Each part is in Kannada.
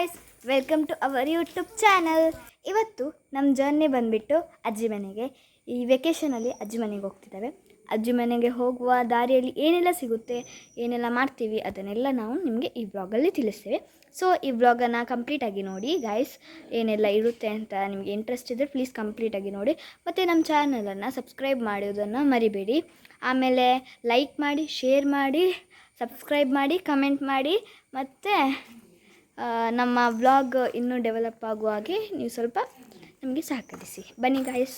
Guys, welcome to our YouTube channel. ಇವತ್ತು ನಮ್ಮ ಜರ್ನಿ ಬಂದುಬಿಟ್ಟು ಅಜ್ಜಿ ಮನೆಗೆ. ಈ ವೆಕೇಷನಲ್ಲಿ ಅಜ್ಜಿ ಮನೆಗೆ ಹೋಗ್ತಿದ್ದಾವೆ. ಅಜ್ಜಿ ಮನೆಗೆ ಹೋಗುವ ದಾರಿಯಲ್ಲಿ ಏನೆಲ್ಲ ಸಿಗುತ್ತೆ, ಏನೆಲ್ಲ ಮಾಡ್ತೀವಿ, ಅದನ್ನೆಲ್ಲ ನಾವು ನಿಮಗೆ ಈ ವ್ಲಾಗಲ್ಲಿ ತಿಳಿಸ್ತೇವೆ. ಸೊ ಈ ವ್ಲಾಗನ್ನು ಕಂಪ್ಲೀಟಾಗಿ ನೋಡಿ ಗಾಯ್ಸ್. ಏನೆಲ್ಲ ಇರುತ್ತೆ ಅಂತ ನಿಮಗೆ ಇಂಟ್ರೆಸ್ಟ್ ಇದ್ದರೆ ಪ್ಲೀಸ್ ಕಂಪ್ಲೀಟಾಗಿ ನೋಡಿ. ಮತ್ತು ನಮ್ಮ ಚಾನಲನ್ನು ಸಬ್ಸ್ಕ್ರೈಬ್ ಮಾಡೋದನ್ನು ಮರಿಬೇಡಿ. ಆಮೇಲೆ ಲೈಕ್ ಮಾಡಿ, ಶೇರ್ ಮಾಡಿ, ಸಬ್ಸ್ಕ್ರೈಬ್ ಮಾಡಿ, ಕಮೆಂಟ್ ಮಾಡಿ. ಮತ್ತು ನಮ್ಮ ವ್ಲಾಗ್ ಇನ್ನೂ ಡೆವಲಪ್ ಆಗುವ ಹಾಗೆ ನೀವು ಸ್ವಲ್ಪ ನಮಗೆ ಸಹಕರಿಸಿ. ಬನ್ನಿ ಗಾಯ್ಸ್.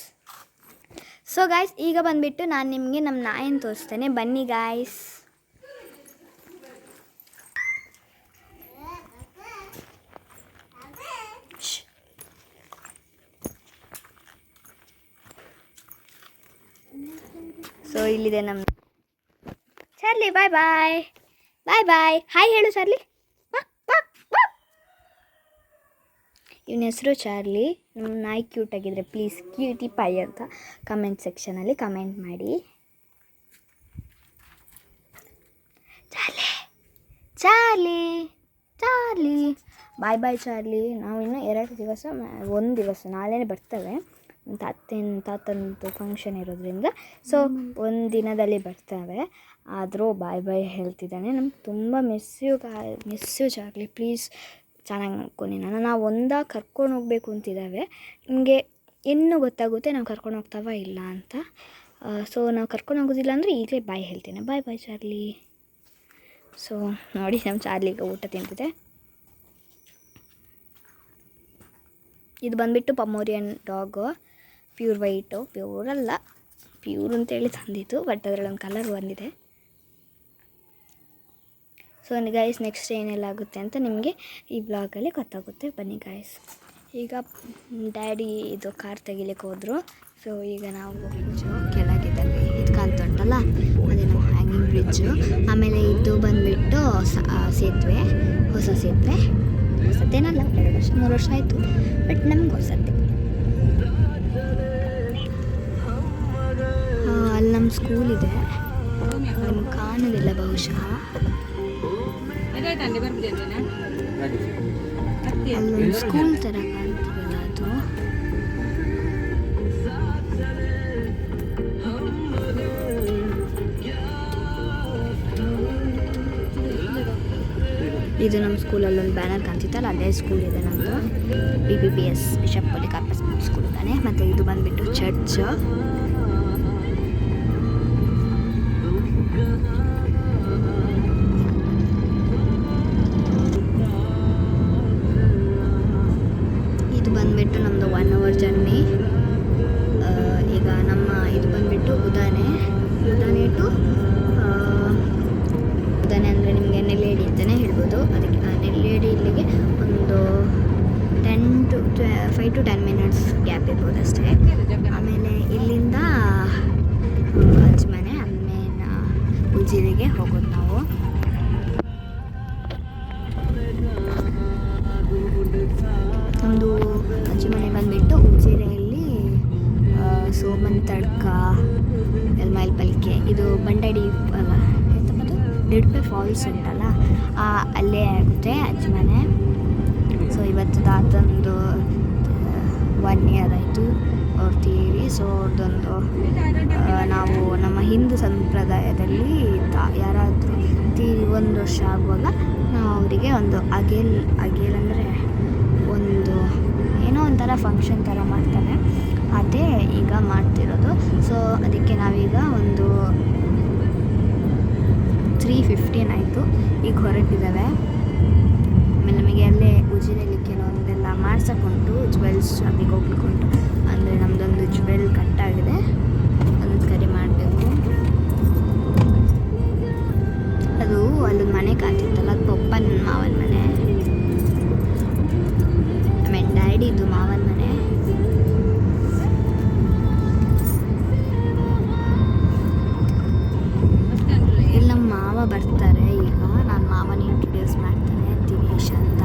ಸೊ ಗಾಯ್ಸ್, ಈಗ ಬಂದುಬಿಟ್ಟು ನಾನು ನಿಮಗೆ ನಮ್ಮ ನಾಯನ್ನು ತೋರಿಸ್ತೇನೆ. ಬನ್ನಿ ಗಾಯ್ಸ್. ಸೊ ಇಲ್ಲಿದೆ ನಮ್ಮ ಚಾರ್ಲಿ. ಬಾಯ್ ಬಾಯ್ ಬಾಯ್ ಬಾಯ್. ಹಾಯ್ ಹೇಳು ಚಾರ್ಲಿ. ಇವನ ಹೆಸರು ಚಾರ್ಲಿ. ನಮ್ಮ ನಾಯಿ ಕ್ಯೂಟ್ ಆಗಿದ್ರೆ ಪ್ಲೀಸ್ ಕ್ಯೂಟಿ ಪೈ ಅಂತ ಕಮೆಂಟ್ ಸೆಕ್ಷನಲ್ಲಿ ಕಮೆಂಟ್ ಮಾಡಿ. ಚಾರ್ಲಿ ಚಾರ್ಲಿ ಚಾರ್ಲಿ ಬಾಯ್ ಬಾಯ್ ಚಾರ್ಲಿ. ನಾವು ಇನ್ನೂ 2 ದಿವಸ, 1 ದಿವಸ ನಾಳೆನೇ ಬರ್ತವೆ. ತಾತಂದು ಫಂಕ್ಷನ್ ಇರೋದ್ರಿಂದ ಸೊ 1 ದಿನದಲ್ಲಿ ಬರ್ತವೆ. ಆದರೂ ಬಾಯ್ ಬಾಯ್ ಹೇಳ್ತಿದ್ದಾನೆ. ನಮ್ಗೆ ತುಂಬ ಮಿಸ್ಸು ಚಾರ್ಲಿ. ಪ್ಲೀಸ್ ಚೆನ್ನಾಗಿ ನೋಡ್ಕೊಂಡು ನಾವು ಒಂದಾಗ ಕರ್ಕೊಂಡು ಹೋಗಬೇಕು ಅಂತಿದ್ದಾವೆ. ನಿಮಗೆ ಇನ್ನೂ ಗೊತ್ತಾಗುತ್ತೆ ನಾವು ಕರ್ಕೊಂಡು ಹೋಗ್ತಾವ ಇಲ್ಲ ಅಂತ. ಸೊ ನಾವು ಕರ್ಕೊಂಡು ಹೋಗೋದಿಲ್ಲ ಅಂದರೆ ಈಗಲೇ ಬಾಯ್ ಹೇಳ್ತೇನೆ. ಬಾಯ್ ಬಾಯ್ ಚಾರ್ಲಿ. ಸೊ ನೋಡಿ, ನಮ್ಮ ಚಾರ್ಲಿಗೆ ಊಟ ತಿಂತಿದೆ. ಇದು ಬಂದುಬಿಟ್ಟು ಪಮೋರಿಯನ್ ಡಾಗು. ಪ್ಯೂರ್ ವೈಟು, ಪ್ಯೂರಲ್ಲ, ಪ್ಯೂರ್ ಅಂತೇಳಿ ತಂದಿತ್ತು, ಬಟ್ ಅದರಲ್ಲೊಂದು ಕಲರ್ ಬಂದಿದೆ. ಸೊ ಗಾಯ್ಸ್, ನೆಕ್ಸ್ಟ್ ಏನೆಲ್ಲ ಆಗುತ್ತೆ ಅಂತ ನಿಮಗೆ ಈ ಬ್ಲಾಗಲ್ಲಿ ಗೊತ್ತಾಗುತ್ತೆ. ಬನ್ನಿ ಗಾಯ್ಸ್. ಈಗ ಡ್ಯಾಡಿ ಇದು ಕಾರ್ ತೆಗಿಲಿಕ್ಕೆ ಹೋದರು. ಸೊ ಈಗ ನಾವು ಬ್ರಿಡ್ಜು ಕೆಳಗಿದ್ದಲ್ಲಿ ಇದು ಕಾಣ್ತುಂಟಲ್ಲ, ಅದೇ ನಮ್ಮ ಹ್ಯಾಂಗಿಂಗ್ ಬ್ರಿಡ್ಜು. ಆಮೇಲೆ ಇದು ಬಂದುಬಿಟ್ಟು ಸೇತುವೆ, ಹೊಸ ಸೇತುವೆ. ಹೊಸತೇನಲ್ಲ, 2 ವರ್ಷ 3 ವರ್ಷ ಆಯಿತು, ಬಟ್ ನಮ್ಗೆ ಹೊಸತ್ತೆ. ಅಲ್ಲಿ ನಮ್ಮ ಸ್ಕೂಲ್ ಇದೆ, ನಿಮ್ಗೆ ಕಾಣೋದಿಲ್ಲ ಬಹುಶಃ. ಅಲ್ಲೊಂದು ಸ್ಕೂಲ್ ಥರ ಕಾಣ್ತಿದೆಯಲ್ಲ ಅದು. ಇದು ನಮ್ಮ ಸ್ಕೂಲಲ್ಲೊಂದು ಬ್ಯಾನರ್ ಕಾಣ್ತಿತ್ತಲ್ಲ, ಅದೇ ಸ್ಕೂಲ್ ಇದೆ ನಮ್ಮದು. BBPS ಬಿಷಪ್ ಪೊಲಿಕಾರ್ಪಸ್ ಸ್ಕೂಲ್ ತಾನೆ. ಮತ್ತು ಇದು ಬಂದುಬಿಟ್ಟು ಚರ್ಚ್. ಬಂದುಬಿಟ್ಟು ನಮ್ಮದು 1 ಅವರ್ ಜರ್ನಿ. ಈಗ ನಮ್ಮ ಇದು ಬಂದುಬಿಟ್ಟು ಉದಾನೆ ಟು ಉದಾನೆ ಅಂದರೆ ನಿಮಗೆ ನೆಲ್ಲೇಡಿ ಅಂತಲೇ ಹೇಳ್ಬೋದು. ಅದಕ್ಕೆ ನೆಲ್ಲೇಡಿ ಇಲ್ಲಿಗೆ ಒಂದು 5 to 10 ಮಿನಿಟ್ಸ್ ಗ್ಯಾಪ್ ಇರ್ಬೋದು ಅಷ್ಟೇ. ಆಮೇಲೆ ಇಲ್ಲಿಂದ ಅಜ್ಜಿ ಮನೆ, ಆಮೇಲೆ ಉಜಿರೆಗೆ ಹೋಗೋದು ನಾವು. ಒಂದು ಅಜ್ಜಿ ಮನೆ ಬಂದುಬಿಟ್ಟು ಉಜಿರೆಯಲ್ಲಿ ಸೋಮನ್ ತಡ್ಕ, ಎಲ್ಮೈಲ್ ಪಲ್ಕೆ, ಇದು ಬಂಡಾಡಿ ಅಲ್ಲ ಎಂತಪ್ಪದು ಡಿಡ್ಪೆ ಫಾಲ್ಸ್ ಉಂಟಲ್ಲ, ಅಲ್ಲೇ ಆಗುತ್ತೆ ಅಜ್ಜಿ ಮನೆ. ಸೊ ಇವತ್ತು ತಾತಂದು 1 ಇಯರ್ ಆಯಿತು ಅವ್ರು ತೀರಿ. ಸೊ ಅವ್ರದ್ದೊಂದು ನಾವು ನಮ್ಮ ಹಿಂದೂ ಸಂಪ್ರದಾಯದಲ್ಲಿ ಯಾರಾದರೂ ತೀರಿ 1 ವರ್ಷ ಆಗುವಾಗ ನಾವು ಅವರಿಗೆ ಒಂದು ಅಗೇಲ್ ಅಂದರೆ ಒಂದು ಏನೋ ಒಂಥರ ಫಂಕ್ಷನ್ ಥರ ಮಾಡ್ತಾರೆ, ಅದೇ ಈಗ ಮಾಡ್ತಿರೋದು. ಸೊ ಅದಕ್ಕೆ ನಾವೀಗ ಒಂದು 3:15 ಆಯಿತು, ಈಗ ಹೊರಟಿದ್ದಾವೆ. ಆಮೇಲೆ ನಮಗೆ ಅಲ್ಲೇ ಉಜಿರೆಯಲ್ಲಿ ಕೆಲವೊಂದೆಲ್ಲ ಮಾಡ್ಸೋಕ್ಕುಂಟು, ಜ್ಯುವೆಲ್ಸ್ ಶಾಪಿಗೆ ಹೋಗ್ಲಿಕ್ಕುಂಟು. ಅಂದರೆ ನಮ್ಮದೊಂದು ಜ್ಯುವೆಲ್ ಕಟ್ಟಾಗಿದೆ, ಅದೊಂದು ಕರಿ ಮಾಡಬೇಕು. ಅದು ಅಲ್ಲೊಂದು ಮನೆ ಕಾಣ್ತಿತ್ತಲ್ಲ, ಅದು ಪಪ್ಪನ ಮಾವನ ಮನೆ, ಆಮೇಲೆ ಡ್ಯಾಡಿದು ಮಾವನ ಮನೆ. ಇಲ್ಲಿ ನಮ್ಮ ಮಾವ ಬರ್ತಾರೆ. ಈಗ ನಾನು ಮಾವನ ಇಂಟ್ರೊಡ್ಯೂಸ್ ಮಾಡ್ತೇನೆ, ದಿನೇಶ್ ಅಂತ.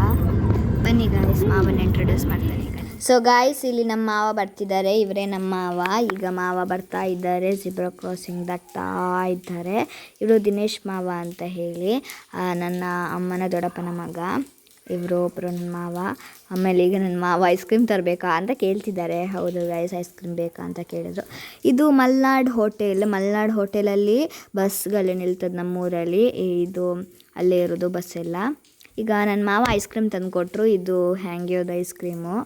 ಬನ್ನಿ ಗಾಯ್ಸ್, ಮಾವನ ಇಂಟ್ರೊಡ್ಯೂಸ್ ಮಾಡ್ತೇನೆ ಈಗ. ಸೊ ಗಾಯ್ಸ್, ಇಲ್ಲಿ ನಮ್ಮ ಮಾವ ಬರ್ತಿದ್ದಾರೆ. ಇವರೇ ನಮ್ಮ ಮಾವ. ಈಗ ಮಾವ ಬರ್ತಾ ಇದ್ದಾರೆ, ಜಿಬ್ರಾ ಕ್ರಾಸಿಂಗ್ ದಾಟ್ತಾ ಇದ್ದಾರೆ. ಇವರು ದಿನೇಶ್ ಮಾವ ಅಂತ ಹೇಳಿ, ನನ್ನ ಅಮ್ಮನ ದೊಡ್ಡಪ್ಪನ ಮಗ. ಇವರು ಒಬ್ಬರು ನನ್ನ ಮಾವ. ಆಮೇಲೆ ಈಗ ನನ್ನ ಮಾವ ಐಸ್ ಕ್ರೀಮ್ ತರಬೇಕಾ ಅಂತ ಕೇಳ್ತಿದ್ದಾರೆ. ಹೌದು ಗೈಸ್, ಐಸ್ ಕ್ರೀಮ್ ಬೇಕಾ ಅಂತ ಕೇಳಿದ್ರು. ಇದು ಮಲ್ನಾಡ್ ಹೋಟೆಲಲ್ಲಿ ಬಸ್ಗಳು ನಿಲ್ತದೆ ನಮ್ಮೂರಲ್ಲಿ. ಇದು ಅಲ್ಲೇ ಇರೋದು ಬಸ್ ಎಲ್ಲ. ಈಗ ನನ್ನ ಮಾವ ಐಸ್ ಕ್ರೀಮ್ ತಂದು ಕೊಟ್ಟರು. ಇದು ಹ್ಯಾಂಗ್ಯೋದು ಐಸ್ ಕ್ರೀಮು.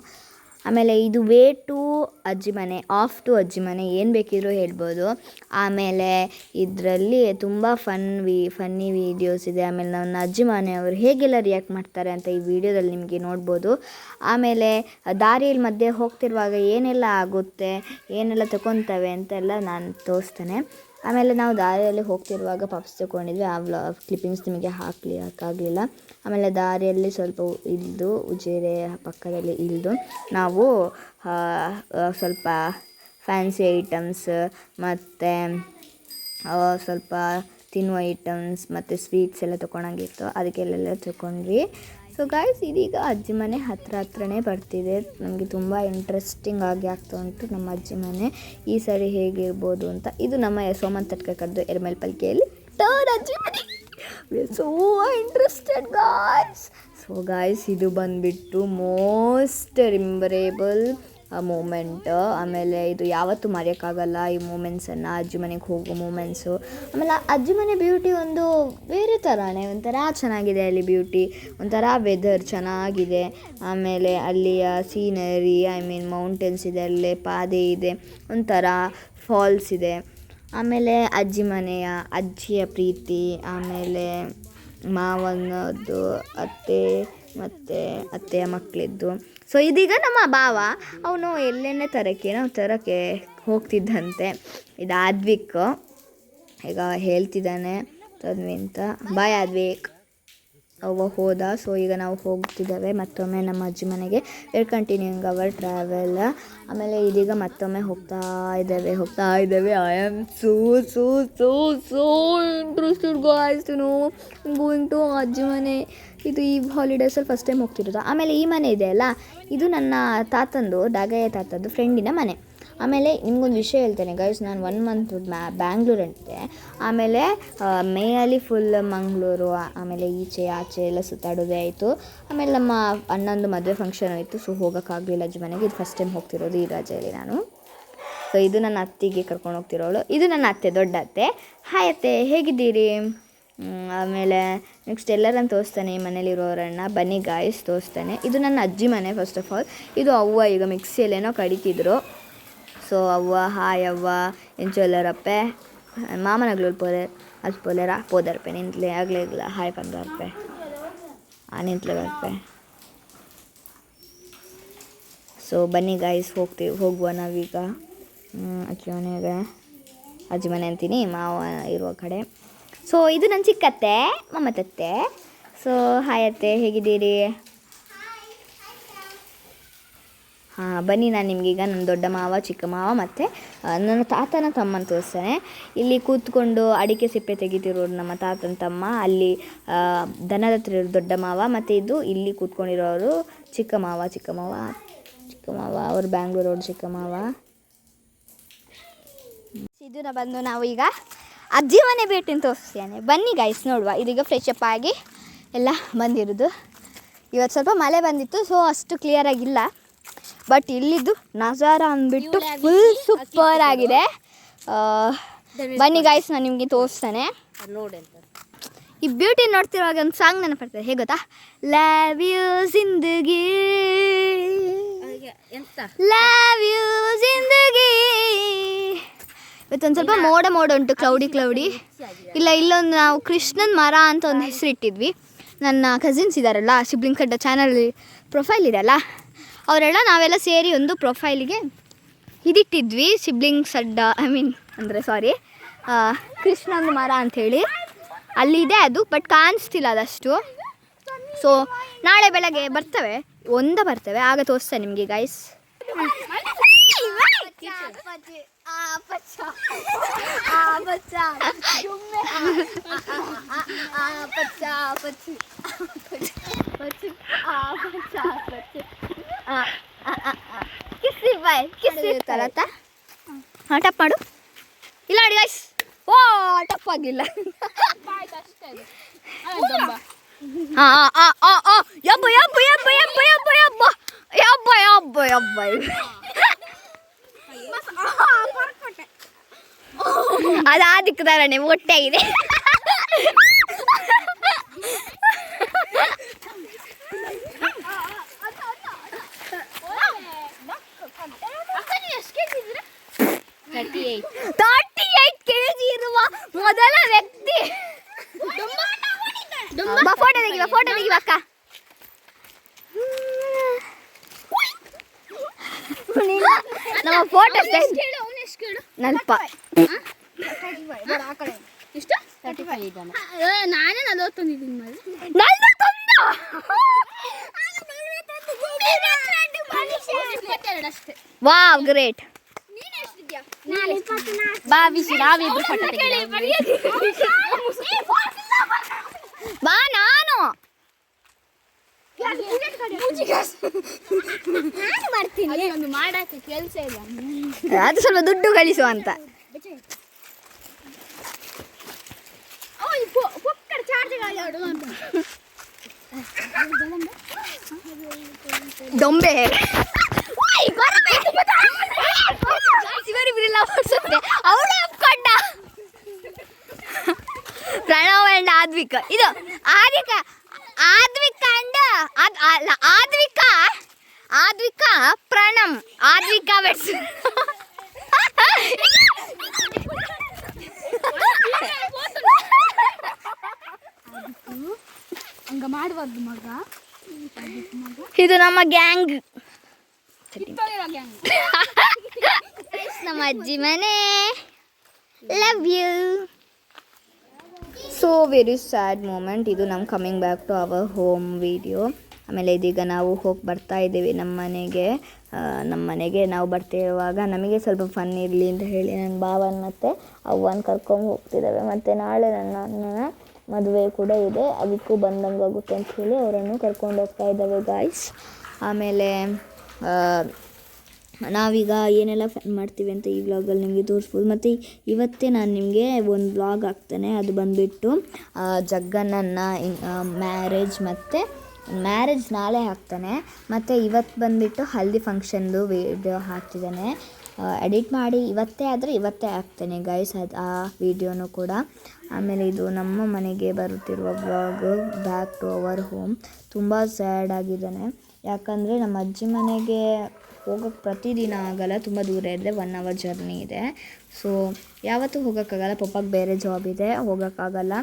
ಆಮೇಲೆ ಇದು ವೇ ಟು ಅಜ್ಜಿ ಮನೆ, ಆಫ್ ಟು ಅಜ್ಜಿ ಮನೆ, ಏನು ಬೇಕಿದ್ರೂ ಹೇಳ್ಬೋದು. ಆಮೇಲೆ ಇದರಲ್ಲಿ ತುಂಬ ಫನ್ನಿ ವೀಡಿಯೋಸ್ ಇದೆ. ಆಮೇಲೆ ನನ್ನ ಅಜ್ಜಿ ಮನೆಯವರು ಹೇಗೆಲ್ಲ ರಿಯಾಕ್ಟ್ ಮಾಡ್ತಾರೆ ಅಂತ ಈ ವಿಡಿಯೋದಲ್ಲಿ ನಿಮಗೆ ನೋಡ್ಬೋದು. ಆಮೇಲೆ ದಾರಿಯಲ್ಲಿ ಮಧ್ಯೆ ಹೋಗ್ತಿರುವಾಗ ಏನೆಲ್ಲ ಆಗುತ್ತೆ, ಏನೆಲ್ಲ ತಗೊತವೆ ಅಂತೆಲ್ಲ ನಾನು ತೋರಿಸ್ತೇನೆ. ಆಮೇಲೆ ನಾವು ದಾರಿಯಲ್ಲಿ ಹೋಗ್ತಿರುವಾಗ ಪಪ್ಸ್ ತೊಗೊಂಡಿದ್ವಿ. ಆ ಕ್ಲಿಪ್ಪಿಂಗ್ಸ್ ನಿಮಗೆ ಹಾಕೋಕ್ಕಾಗಲಿಲ್ಲ. ಆಮೇಲೆ ದಾರಿಯಲ್ಲಿ ಸ್ವಲ್ಪ ಇಳಿದು ಉಜಿರೆ ಪಕ್ಕದಲ್ಲಿ ಇಳಿದು ನಾವು ಸ್ವಲ್ಪ ಫ್ಯಾನ್ಸಿ ಐಟಮ್ಸ್ ಮತ್ತು ಸ್ವಲ್ಪ ತಿನ್ನುವ ಐಟಮ್ಸ್ ಮತ್ತು ಸ್ವೀಟ್ಸ್ ಎಲ್ಲ ತೊಗೊಳಂಗಿತ್ತು. ಅದಕ್ಕೆಲ್ಲ ತೊಗೊಂಡ್ವಿ. ಸೊ ಗಾಯ್ಸ್, ಇದೀಗ ಅಜ್ಜಿ ಮನೆ ಹತ್ರನೇ ಬರ್ತಿದೆ. ನಮಗೆ ತುಂಬ ಇಂಟ್ರೆಸ್ಟಿಂಗ್ ಆಗಿ ಆಗ್ತಾ ಉಂಟು ನಮ್ಮ ಅಜ್ಜಿ ಮನೆ ಈ ಸರಿ ಹೇಗಿರ್ಬೋದು ಅಂತ. ಇದು ನಮ್ಮ ಸೋಮನ್ ತಟ್ಕ ಕಡ್ದು ಎರ್ಮೆಲ್ಪಲ್ಕೆಯಲ್ಲಿ ಅಜ್ಜಿ ಮನೆ. So interested guys. So guys, ಇದು ಬಂದುಬಿಟ್ಟು ಮೋಸ್ಟ್ ರಿಮೆಂಬರೇಬಲ್ ಮೂಮೆಂಟ್. ಆಮೇಲೆ ಇದು ಯಾವತ್ತೂ ಮರೆಯೋಕ್ಕಾಗಲ್ಲ ಈ ಮೂಮೆಂಟ್ಸನ್ನು, ಅಜ್ಜಿ ಮನೆಗೆ ಹೋಗೋ ಮೂಮೆಂಟ್ಸು. ಆಮೇಲೆ ಅಜ್ಜಿ ಮನೆ ಬ್ಯೂಟಿ ಒಂದು ಬೇರೆ ಥರನೇ, ಒಂಥರ ಚೆನ್ನಾಗಿದೆ ಅಲ್ಲಿ ಬ್ಯೂಟಿ. ಒಂಥರ ವೆದರ್ ಚೆನ್ನಾಗಿದೆ. ಆಮೇಲೆ ಅಲ್ಲಿಯ ಸೀನರಿ, ಮೌಂಟೇನ್ಸ್ ಇದೆ, ಅಲ್ಲೇ ಪಾದೆ ಇದೆ, ಒಂಥರ ಫಾಲ್ಸ್ ಇದೆ. ಆಮೇಲೆ ಅಜ್ಜಿಯ ಪ್ರೀತಿ, ಆಮೇಲೆ ಮಾವನದ್ದು ಅತ್ತೆ ಮತ್ತು ಅತ್ತೆಯ ಮಕ್ಕಳಿದ್ದು. ಸೊ ಇದೀಗ ನಮ್ಮ ಭಾವ ಅವನು ಎಲ್ಲೆಣ್ಣೆ ತರಕ್ಕೆ ಹೋಗ್ತಿದ್ದಂತೆ. ಇದು ಆದ್ವಿಕ್ ಈಗ ಹೇಳ್ತಿದ್ದಾನೆ ತದ್ವಿ ಅಂತ. ಬಾಯ್ ಆದ್ವಿಕ್. ಅವ ಹೋದ. ಸೊ ಈಗ ನಾವು ಹೋಗ್ತಿದ್ದೇವೆ ಮತ್ತೊಮ್ಮೆ ನಮ್ಮ ಅಜ್ಜಿ ಮನೆಗೆ. Well continuing our travel. ಆಮೇಲೆ ಇದೀಗ ಮತ್ತೊಮ್ಮೆ ಹೋಗ್ತಾ ಇದ್ದೇವೆ. I am so interested guys to know going to ಅಜ್ಜಿ ಮನೆ. ಇದು ಈ ಹಾಲಿಡೇಸಲ್ಲಿ ಫಸ್ಟ್ ಟೈಮ್ ಹೋಗ್ತಿರೋದು. ಆಮೇಲೆ ಈ ಮನೆ ಇದೆ ಅಲ್ಲ, ಇದು ನನ್ನ ಡಾಗಯ್ಯ ತಾತಂದು ಫ್ರೆಂಡಿನ ಮನೆ. ಆಮೇಲೆ ನಿಮ್ಗೊಂದು ವಿಷಯ ಹೇಳ್ತೇನೆ ಗೈಸ್, ನಾನು 1 ಮಂತ್ ಬ್ಯಾಂಗ್ಳೂರಂತೆ. ಆಮೇಲೆ ಮೇಯಲ್ಲಿ ಫುಲ್ ಮಂಗಳೂರು, ಆಮೇಲೆ ಈಚೆ ಆಚೆ ಎಲ್ಲ ಸುತ್ತಾಡೋದೇ ಆಯಿತು. ಆಮೇಲೆ ನಮ್ಮ ಅಣ್ಣಂದು ಮದುವೆ ಫಂಕ್ಷನ್ ಆಯಿತು. ಸೊ ಹೋಗೋಕ್ಕಾಗಲಿಲ್ಲ ಅಜ್ಜಿ ಮನೆಗೆ. ಇದು ಫಸ್ಟ್ ಟೈಮ್ ಹೋಗ್ತಿರೋದು ಈ ರಜೆಯಲ್ಲಿ ನಾನು. ಸೊ ಇದು ನನ್ನ ಅತ್ತಿಗೆ ಕರ್ಕೊಂಡು ಹೋಗ್ತಿರೋಳು. ಇದು ನನ್ನ ಅತ್ತೆ, ದೊಡ್ಡ ಅತ್ತೆ. ಹಾಯ್ ಅತ್ತೆ, ಹೇಗಿದ್ದೀರಿ? ಆಮೇಲೆ ನೆಕ್ಸ್ಟ್ ಎಲ್ಲರನ್ನು ತೋರಿಸ್ತಾನೆ ಈ ಮನೇಲಿರೋರನ್ನ. ಬನ್ನಿ ಗಾಯ್ಸ್ ತೋರಿಸ್ತಾನೆ. ಇದು ನನ್ನ ಅಜ್ಜಿ ಮನೆ ಫಸ್ಟ್ ಆಫ್ ಆಲ್. ಇದು ಅವ್ವ ಈಗ ಮಿಕ್ಸಿಯಲ್ಲೇನೋ ಕಡಿತಿದ್ರು. ಸೊ ಅವ್ವ, ಹಾಯ್ ಅವ್ವ, ಎಂಚೊಲ್ಲರಪ್ಪೆ ಮಾಮನಗಳು ಪೋದರ್ಪೆ ನಿಂತಲೇ ಆಗಲೇ ಹಾಯ್ ಪಂದರ್ಪೆ ನಿಂತಲೇ ಬರ್ಪೆ. ಸೊ ಬನ್ನಿ ಗಾಯ್ಸ್ ಹೋಗುವ ನಾವೀಗ ಅಜ್ಜಿ ಮನೆಗೆ. ಅಜ್ಜಿ ಮನೆ ಅಂತೀನಿ, ಮಾವ ಇರುವ ಕಡೆ. ಸೊ ಇದು ನನ್ನ ಚಿಕ್ಕತ್ತೆ, ಮಮ್ಮತ್ತತ್ತೆ. ಸೊ ಹಾಯ್ ಅತ್ತೆ, ಹೇಗಿದ್ದೀರಿ? ಬನ್ನಿ, ನಾನು ನಿಮಗೀಗ ನನ್ನ ದೊಡ್ಡ ಮಾವ, ಚಿಕ್ಕ ಮಾವ ಮತ್ತು ನನ್ನ ತಾತನ ತಮ್ಮನ ತೋರಿಸ್ತೇನೆ. ಇಲ್ಲಿ ಕೂತ್ಕೊಂಡು ಅಡಿಕೆ ಸಿಪ್ಪೆ ತೆಗಿತಿರೋರು ನಮ್ಮ ತಾತನ ತಮ್ಮ. ಅಲ್ಲಿ ದನದ ಹತ್ರ ಇರೋ ದೊಡ್ಡ ಮಾವ. ಮತ್ತು ಇದು ಇಲ್ಲಿ ಕೂತ್ಕೊಂಡಿರೋರು ಚಿಕ್ಕ ಮಾವ ಅವರು ಬ್ಯಾಂಗ್ಳೂರವ್ರು ಚಿಕ್ಕ ಮಾವ. ಇದನ್ನ ಬಂದು ನಾವು ಈಗ ಅಜ್ಜಿ ಮನೆ ಭೇಟಿನ ತೋರಿಸ್ತೇನೆ. ಬನ್ನಿ ಗೈಸ್ ನೋಡುವ. ಇದೀಗ ಫ್ರೆಶ್ ಅಪ್ ಆಗಿ ಎಲ್ಲ ಬಂದಿರೋದು. ಇವತ್ತು ಸ್ವಲ್ಪ ಮಳೆ ಬಂದಿತ್ತು, ಸೊ ಅಷ್ಟು ಕ್ಲಿಯರಾಗಿಲ್ಲ. ಬಟ್ ಇಲ್ಲಿದ್ದು ನಜಾರ ಅಂದ್ಬಿಟ್ಟು ಫುಲ್ ಸೂಪರ್ ಆಗಿದೆ. ಬನ್ನಿ ಗಾಯ್ಸ್, ನಾನು ನಿಮಗೆ ತೋರಿಸ್ತೇನೆ. ಈ ಬ್ಯೂಟಿ ನೋಡ್ತಿರುವಾಗ ಒಂದು ಸಾಂಗ್ ನೆನಪಡ್ತದೆ. ಹೇಗೆ ಗೊತ್ತಾ? Love you Zindagi, love you Zindagi. ಇವತ್ತೊಂದು ಸ್ವಲ್ಪ ಮೋಡ ಉಂಟು, ಕ್ಲೌಡಿ. ಇಲ್ಲೊಂದು ನಾವು ಕೃಷ್ಣನ್ ಮರ ಅಂತ ಒಂದು ಹೆಸರಿಟ್ಟಿದ್ವಿ. ನನ್ನ ಕಸಿನ್ಸ್ ಇದ್ದಾರಲ್ಲ, ಸಿಬ್ಲಿಂಗ್ ಕಡ್ಡ ಚಾನಲ್ ಪ್ರೊಫೈಲ್ ಇದೆಯಲ್ಲ, ಅವರೆಲ್ಲ ನಾವೆಲ್ಲ ಸೇರಿ ಒಂದು ಪ್ರೊಫೈಲಿಗೆ ಇದಿಟ್ಟಿದ್ವಿ. ಸಿಬ್ಲಿಂಗ್ಸ್ ಅಡ್ಡ ಕೃಷ್ಣನ ಮರ ಅಂಥೇಳಿ ಅಲ್ಲಿದೆ ಅದು. ಬಟ್ ಕಾಣಿಸ್ತಿಲ್ಲ ಅದಷ್ಟು. ಸೊ ನಾಳೆ ಬೆಳಗ್ಗೆ ಬರ್ತವೆ, ಆಗ ತೋರಿಸ್ತೇನೆ ನಿಮಗೆ ಗೈಸ್. ಟಪ್ ಮಾಡು. ಇಲ್ಲ ನೋಡಿ ಗೈಸ್, ಓ ಟಪ್ ಆಗಿಲ್ಲ. ಯಬ್ಬ ಯಬ್ಬ ಯಬ್ಬ ಯಬ್ಬ ಯಬ್ಬ ಯಬ್ಬ ಯಬ್ಬ ಯಬ್ಬ ಯಬ್ಬ ಅದಾದಿಕ್ಕದಾರಣೆ ಹೊಟ್ಟೆ ಇದೆ. ಕೆಜಿ ಇರುವ ಮೊದಲ ವ್ಯಕ್ತಿ. ಫೋಟೋ ತೆಗಿವ ಅಕ್ಕ. ನಮ್ಮ ಫೋಟೋ ನಲ್ಪ ನಾನೇ 41 ವಾವ್ ಗ್ರೇಟ್. ಬಾ ಬಿಸಿ ನಾವಿಬ್ರು ಫೋಟೋ ಬಾ. ನಾನು ಮಾಡ್ತೀನಿ, ಒಂದು ಮಾಡಕ್ಕೆ ಕೆಲಸ ಇಲ್ಲ, ಅದು ಸ್ವಲ್ಪ ದುಡ್ಡು ಗಳಿಸುವ ಅಂತ. ದೊಂಬೆ ಅವಳು ಒಪ್ಕೊಂಡ. ಪ್ರಣವ್ ಅಂಡ್ ಆದ್ವಿಕ. ಇದು ಆದ್ವಿಕ ಅಂಡ್ ಆದ್ವಿಕ ಪ್ರಣಮ್ ಆದ್ವಿಕ ಬೆಟ್ಸ್. ಹಂಗ ಮಾಡಬಾರ್ದು ಮಗ. ಇದು ನಮ್ಮ ಗ್ಯಾಂಗ್, ನಮ್ಮ ಅಜ್ಜಿ ಮನೆ. Love you. So very sad moment ಇದು. ನಮ್ಮ coming back to our home video. ಆಮೇಲೆ ಇದೀಗ ನಾವು ಹೋಗಿ ಬರ್ತಾ ಇದ್ದೀವಿ ನಮ್ಮ ಮನೆಗೆ. ನಾವು ಬರ್ತಾ ಇರುವಾಗ ನಮಗೆ ಸ್ವಲ್ಪ ಫನ್ ಇರಲಿ ಅಂತ ಹೇಳಿ ನನ್ನ ಭಾವನ ಮತ್ತು ಅವ್ವನ ಕರ್ಕೊಂಡು ಹೋಗ್ತಿದ್ದಾವೆ. ಮತ್ತು ನಾಳೆ ನನ್ನ ಅಣ್ಣನ ಮದುವೆ ಕೂಡ ಇದೆ, ಅದಕ್ಕೂ ಬಂದಂಗೆ ಆಗುತ್ತೆ ಅಂತ ಹೇಳಿ ಅವರನ್ನು ಕರ್ಕೊಂಡು ಹೋಗ್ತಾ ಇದ್ದಾವೆ ಗಾಯ್ಸ್. ಆಮೇಲೆ ನಾವೀಗ ಏನೆಲ್ಲ ಫನ್ ಮಾಡ್ತೀವಿ ಅಂತ ಈ ವ್ಲಾಗಲ್ಲಿ ನಿಮಗೆ ತೋರಿಸ್ಬೋದು. ಮತ್ತು ಇವತ್ತೇ ನಾನು ನಿಮಗೆ ಒಂದು ವ್ಲಾಗ್ ಹಾಕ್ತೇನೆ. ಅದು ಬಂದುಬಿಟ್ಟು ಜಗ್ಗಣ್ಣನ ಮ್ಯಾರೇಜ್ ನಾಳೆ ಹಾಕ್ತಾನೆ. ಮತ್ತು ಇವತ್ತು ಬಂದುಬಿಟ್ಟು ಹಲ್ದಿ ಫಂಕ್ಷನ್ದು ವಿಡಿಯೋ ಹಾಕ್ತಿದ್ದಾನೆ. ಎಡಿಟ್ ಮಾಡಿ ಇವತ್ತೇ ಹಾಕ್ತೇನೆ ಗೈಸ್ ಆ ವಿಡಿಯೋನು ಕೂಡ. ಆಮೇಲೆ ಇದು ನಮ್ಮ ಮನೆಗೆ ಬರುತ್ತಿರುವ vlog back to our home. ತುಂಬ ಸ್ಯಾಡ್ ಆಗಿದ್ದಾನೆ, ಯಾಕಂದರೆ ನಮ್ಮ ಅಜ್ಜಿ ಮನೆಗೆ ಹೋಗೋಕ್ಕೆ ಪ್ರತಿದಿನ ಆಗಲ್ಲ, ತುಂಬ ದೂರ ಇದೆ, 1 hour ಜರ್ನಿ ಇದೆ. ಸೊ ಯಾವತ್ತೂ ಹೋಗೋಕ್ಕಾಗಲ್ಲ, ಪಪ್ಪಗೆ ಬೇರೆ ಜಾಬ್ ಇದೆ, ಹೋಗೋಕ್ಕಾಗಲ್ಲ.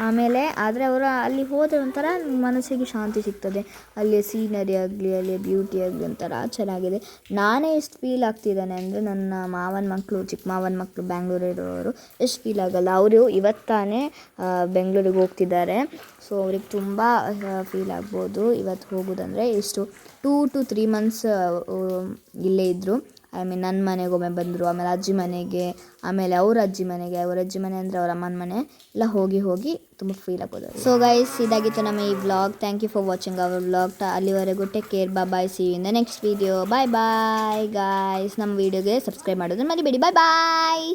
ಆಮೇಲೆ ಆದರೆ ಅವರು ಅಲ್ಲಿ ಹೋದರೆ ಒಂಥರ ಮನಸ್ಸಿಗೆ ಶಾಂತಿ ಸಿಗ್ತದೆ. ಅಲ್ಲಿ ಸೀನರಿ ಆಗಲಿ, ಅಲ್ಲಿ ಬ್ಯೂಟಿ ಆಗಲಿ ಒಂಥರ ಚೆನ್ನಾಗಿದೆ. ನಾನೇ ಎಷ್ಟು ಫೀಲ್ ಆಗ್ತಿದ್ದಾನೆ ಅಂದರೆ ನನ್ನ ಚಿಕ್ಕ ಮಾವನ ಮಕ್ಕಳು ಬ್ಯಾಂಗ್ಳೂರಿರೋರು ಎಷ್ಟು ಫೀಲ್ ಆಗಲ್ಲ. ಅವರು ಇವತ್ತಾನೇ ಬೆಂಗಳೂರಿಗೆ ಹೋಗ್ತಿದ್ದಾರೆ. ಸೊ ಅವ್ರಿಗೆ ತುಂಬ ಫೀಲ್ ಆಗ್ಬೋದು ಇವತ್ತು ಹೋಗೋದಂದರೆ. ಎಷ್ಟು 2 to 3 months ಇಲ್ಲೇ ಇದ್ದರು. ನನ್ನ ಮನೆಗೆ ಒಮ್ಮೆ ಬಂದರು, ಆಮೇಲೆ ಅಜ್ಜಿ ಮನೆಗೆ, ಆಮೇಲೆ ಅವ್ರ ಅಜ್ಜಿ ಮನೆ ಅಂದರೆ ಅವ್ರ ಅಮ್ಮನ ಮನೆ ಎಲ್ಲ ಹೋಗಿ ತುಂಬ ಫೀಲ್ ಆಗೋದು. ಸೊ ಗೈಸ್, ಇದಾಗಿತ್ತು ನಮ್ಮ ಈ vlog. Thank you for watching our vlog. ಅಲ್ಲಿವರೆಗೂ take care, bye, see you in the next video. Bye guys. ನಮ್ಮ ವಿಡಿಯೋಗೆ ಸಬ್ಸ್ಕ್ರೈಬ್ ಮಾಡೋದನ್ನ ಮರಿಬೇಡಿ. ಬಾಯ್.